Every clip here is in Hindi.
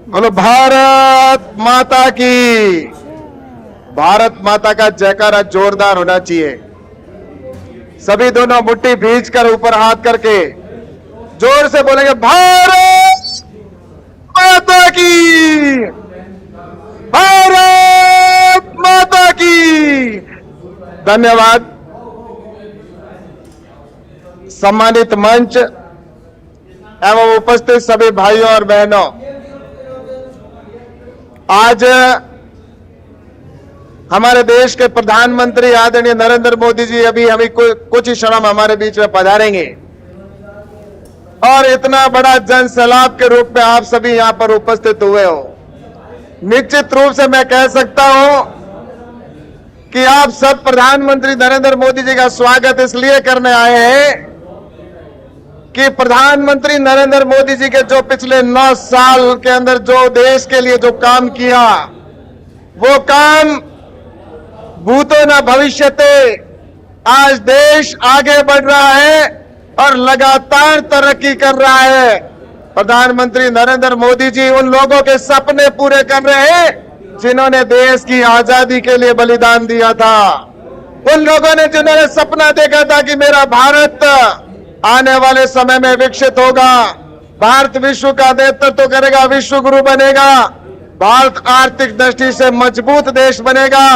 बोलो भारत माता की। भारत माता का जयकारा जोरदार होना चाहिए। सभी दोनों मुट्ठी भींच कर ऊपर हाथ करके जोर से बोलेंगे भारत माता की, भारत माता की। धन्यवाद। सम्मानित मंच एवं उपस्थित सभी भाइयों और बहनों, आज हमारे देश के प्रधानमंत्री आदरणीय नरेंद्र मोदी जी अभी कुछ ही क्षण हमारे बीच में पधारेंगे और इतना बड़ा जन सैलाब के रूप में आप सभी यहां पर उपस्थित हुए हो। निश्चित रूप से मैं कह सकता हूं कि आप सब प्रधानमंत्री नरेंद्र मोदी जी का स्वागत इसलिए करने आए हैं कि प्रधानमंत्री नरेंद्र मोदी जी के जो पिछले 9 साल के अंदर जो देश के लिए जो काम किया, वो काम भूतो न भविष्यते। आज देश आगे बढ़ रहा है और लगातार तरक्की कर रहा है। प्रधानमंत्री नरेंद्र मोदी जी उन लोगों के सपने पूरे कर रहे हैं जिन्होंने देश की आजादी के लिए बलिदान दिया था। उन लोगों ने जिन्होंने सपना देखा था कि मेरा भारत आने वाले समय में विकसित होगा, भारत विश्व का नेतृत्व करेगा, विश्व गुरु बनेगा, भारत आर्थिक दृष्टि से मजबूत देश बनेगा।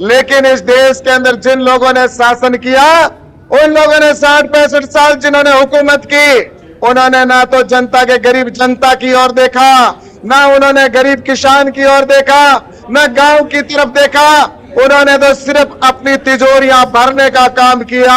लेकिन इस देश के अंदर जिन लोगों ने शासन किया, उन लोगों ने 60-65 साल जिन्होंने हुकूमत की, उन्होंने ना तो जनता के गरीब जनता की ओर देखा, ना उन्होंने गरीब किसान की ओर देखा, ना गांव की तरफ देखा। उन्होंने तो सिर्फ अपनी तिजोरियां भरने का काम किया।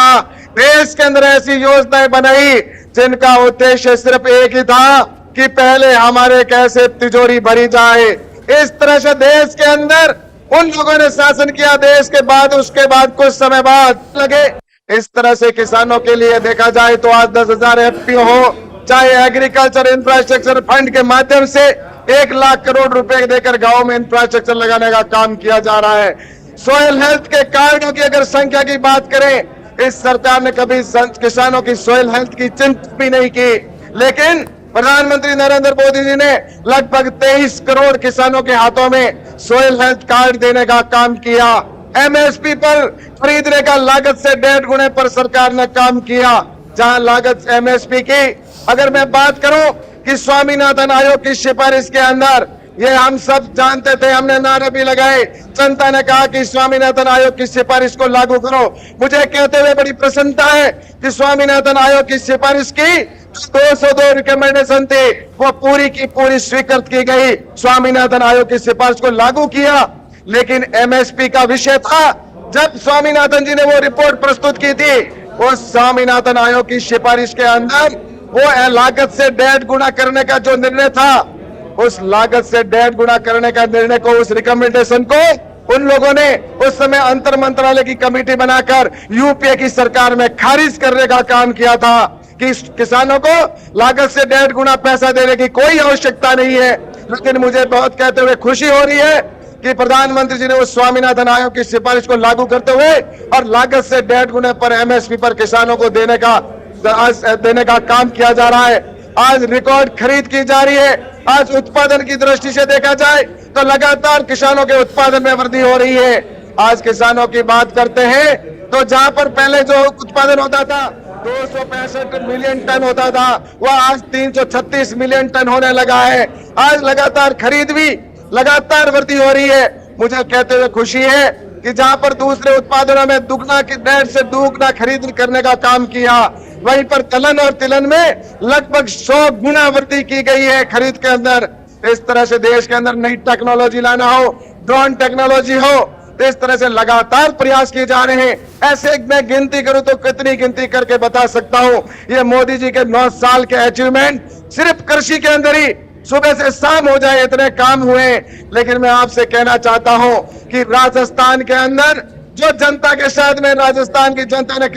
देश के अंदर ऐसी योजनाएं बनाई जिनका उद्देश्य सिर्फ एक ही था कि पहले हमारे कैसे तिजोरी भरी जाए। इस तरह से देश के अंदर उन लोगों ने शासन किया। देश के बाद उसके बाद कुछ समय बाद लगे। इस तरह से किसानों के लिए देखा जाए तो आज 10,000 एफपीओ हो, चाहे एग्रीकल्चर इंफ्रास्ट्रक्चर फंड के माध्यम से 1 लाख करोड़ रुपए देकर गांव में इंफ्रास्ट्रक्चर लगाने का काम किया जा रहा है। सोयल हेल्थ के कार्डों की अगर संख्या की बात करें, इस सरकार ने कभी किसानों की सोयल हेल्थ की चिंता भी नहीं की, लेकिन प्रधानमंत्री नरेंद्र मोदी जी ने लगभग 23 करोड़ किसानों के हाथों में सोयल हेल्थ कार्ड देने का काम किया। एमएसपी पर खरीदने का लागत से 1.5 गुने पर सरकार ने काम किया। जहां लागत एमएसपी की अगर मैं बात करूं कि स्वामीनाथन आयोग की सिफारिश के अंदर, ये हम सब जानते थे, हमने नारे भी लगाए, जनता ने कहा कि स्वामीनाथन आयोग की सिफारिश को लागू करो। मुझे कहते हुए बड़ी प्रसन्नता है कि स्वामीनाथन आयोग की सिफारिश की 202 रिकमेंडेशन थी, वो पूरी की पूरी स्वीकृत की गई। स्वामीनाथन आयोग की सिफारिश को लागू किया। लेकिन एमएसपी का विषय था, जब स्वामीनाथन जी ने वो रिपोर्ट प्रस्तुत की थी, वो स्वामीनाथन आयोग की सिफारिश के अंदर वो लागत से 1.5 गुना करने का जो निर्णय था, उस लागत से 1.5 गुना करने का निर्णय को, उस रिकमेंडेशन को उन लोगों ने उस समय अंतर मंत्रालय की कमेटी बनाकर यूपीए की सरकार में खारिज करने का काम किया था कि किसानों को लागत से 1.5 गुना पैसा देने की कोई आवश्यकता नहीं है। लेकिन मुझे बहुत कहते हुए खुशी हो रही है कि प्रधानमंत्री जी ने उस स्वामीनाथन आयोग की सिफारिश को लागू करते हुए और लागत से 1.5 गुने पर एमएसपी पर किसानों को देने का काम किया जा रहा है। आज रिकॉर्ड खरीद की जा रही है। आज उत्पादन की दृष्टि से देखा जाए तो लगातार किसानों के उत्पादन में वृद्धि हो रही है। आज किसानों की बात करते हैं तो जहां पर पहले जो उत्पादन होता था 265 मिलियन टन होता था, वह आज 336 मिलियन टन होने लगा है। आज लगातार खरीद भी लगातार वृद्धि हो रही है। मुझे कहते हुए खुशी है कि जहां पर दूसरे उत्पादनों में दुगना की दर से दुगना खरीद करने का काम किया, वहीं पर दलहन और तिलहन में लगभग 100 गुना वृद्धि की गई है खरीद के अंदर। इस तरह से देश के अंदर नई टेक्नोलॉजी लाना हो, ड्रोन टेक्नोलॉजी हो, तो इस तरह से लगातार प्रयास किए जा रहे हैं। ऐसे मैं गिनती करूं तो कितनी गिनती करके बता सकता हूं। ये मोदी जी के 9 साल के अचीवमेंट सिर्फ कृषि के अंदर ही सुबह से शाम हो जाए इतने काम हुए। लेकिन मैं आपसे कहना चाहता हूं कि राजस्थान के अंदर जो जनता के साथ में राजस्थान की जनता ने,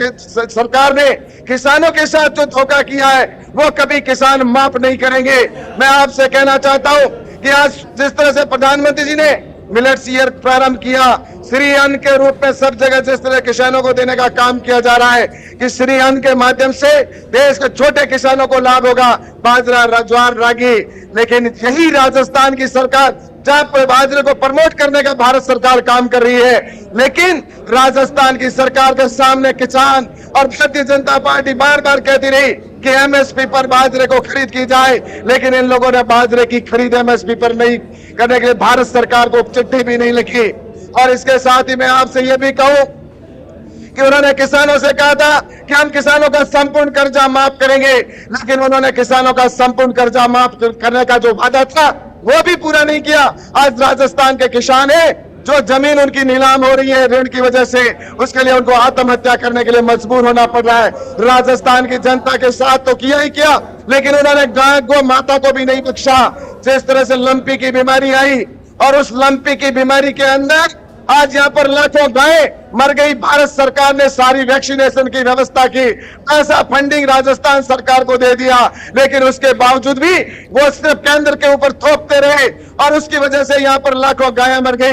सरकार ने किसानों के साथ जो धोखा किया है, वो कभी किसान माफ नहीं करेंगे। मैं आपसे कहना चाहता हूं कि आज जिस तरह से प्रधानमंत्री जी ने मिलेट्स ईयर प्रारंभ किया। श्री अन्न के रूप में सब जगह जिस तरह किसानों को देने का काम किया जा रहा है कि श्री अन्न के माध्यम से देश के छोटे किसानों को लाभ होगा, बाजरा, ज्वार, रागी। लेकिन यही राजस्थान की सरकार जहां पर बाजरे को प्रमोट करने का भारत सरकार काम कर रही है, लेकिन राजस्थान की सरकार के सामने किसान और भारतीय जनता पार्टी बार बार कहती रही कि एमएसपी पर बाजरे को खरीद की जाए, लेकिन इन लोगों ने बाजरे की खरीद एमएसपी पर नहीं करने के लिए भारत सरकार को चिट्ठी भी नहीं लिखी। और इसके साथ ही मैं आपसे यह भी कहूं कि उन्होंने किसानों से कहा था कि हम किसानों का संपूर्ण कर्जा माफ करेंगे, लेकिन उन्होंने किसानों का संपूर्ण कर्जा माफ करने का जो वादा था वो भी पूरा नहीं किया। आज राजस्थान के किसान है जो जमीन उनकी नीलाम हो रही है ऋण की वजह से, उसके लिए उनको आत्महत्या करने के लिए मजबूर होना पड़ रहा है। राजस्थान की जनता के साथ तो किया ही किया, लेकिन उन्होंने गाय गो माता को भी नहीं बख्शा। जिस तरह से लंपी की बीमारी आई और उस लंपी की बीमारी के अंदर आज यहाँ पर लाखों गाय मर गई। भारत सरकार ने सारी वैक्सीनेशन की व्यवस्था की, पैसा फंडिंग राजस्थान सरकार को दे दिया, लेकिन उसके बावजूद भी वो सिर्फ केंद्र के ऊपर थोपते रहे और उसकी वजह से यहाँ पर लाखों गायें मर गई।